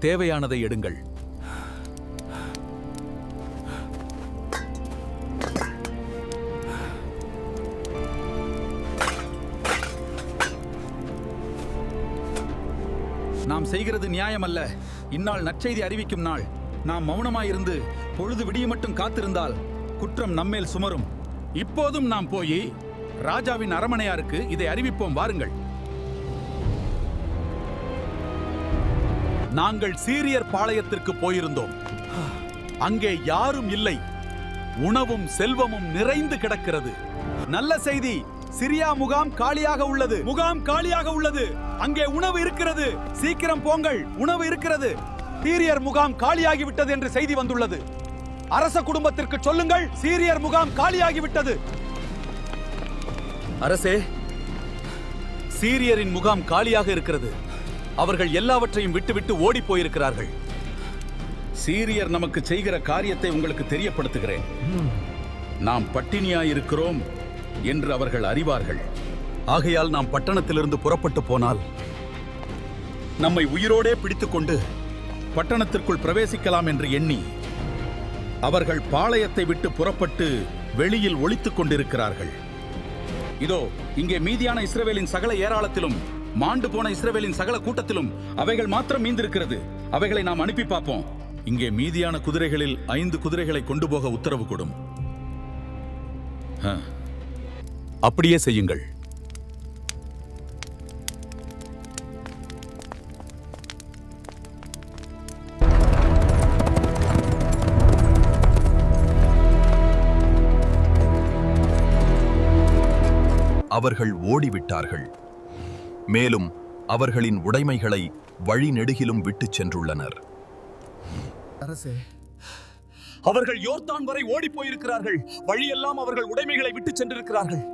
தேவையானதை எடுங்கள். நாம் செய்கிறது நியாயமல்ல. இந்நாள் நற்செய்தி அறிவிக்கும் நாள். நாம் மௌனமாயிருந்து பொழுது விடிய மட்டும் காத்திருந்தால் குற்றம் நம்மேல் சுமரும். இப்போதும் நாம் போய் ராஜாவின் அரமனையாருக்கு இதை அறிவிப்போம். வாருங்கள். நாங்கள் சீரியர் பாளையத்திற்கு போயிருந்தோம். அங்கே யாரும் இல்லை. உணவும் செல்வமும் நிறைந்து கிடக்கிறது. நல்ல செய்தி, சிரியா முகாம் காலியாக உள்ளது. முகாம் காலியாக உள்ளது. அங்கே உணவு இருக்கிறது. சீக்கிரம் போங்கள், உணவு இருக்கிறது. சீரியர் முகாம் காலியாகிவிட்டது என்று செய்தி வந்துள்ளது. அரச குடும்பத்திற்கு சொல்லுங்கள், சீரியர் முகாம் காலியாகிவிட்டது. அரசே, சீரியரின் முகாம் காலியாக இருக்கிறது. அவர்கள் எல்லாவற்றையும் விட்டுவிட்டு ஓடி போயிருக்கிறார்கள். சீரியர் நமக்கு செய்கிற காரியத்தை உங்களுக்கு தெரியப்படுத்துகிறேன். நாம் பட்டினியாயிருக்கிறோம் என்று அவர்கள் அறிவார்கள். ஆகையால் நாம் பட்டணத்திலிருந்து புறப்பட்டு போனால் நம்மை உயிரோடே பிடித்துக்கொண்டு பட்டணத்திற்குள் பிரவேசிக்கலாம் என்று எண்ணி அவர்கள் பாளையத்தை விட்டு புறப்பட்டு வெளியில் ஒளித்துக் கொண்டிருக்கிறார்கள். இதோ இங்கே மீதியான இஸ்ரவேலின் சகல ஏராளத்திலும் மாண்டு போன இஸ்ரவேலின் சகல கூட்டத்திலும் அவைகள் மாத்திரம் மீந்திருக்கிறது. அவைகளை நாம் அனுப்பி பார்ப்போம். இங்கே மீதியான குதிரைகளில் 5 குதிரைகளை கொண்டு போக உத்தரவு கொடும். அப்படியே செய்யுங்கள். அவர்கள் ஓடிவிட்டார்கள். மேலும் அவர்களின் உடைமைகளை வழி நெடுகிலும் விட்டுச் சென்றுள்ளனர். அரசே, அவர்கள் யோர்தான் வரை ஓடி போயிருக்கிறார்கள். வழியெல்லாம் அவர்கள் உடைமைகளை விட்டு சென்றிருக்கிறார்கள்.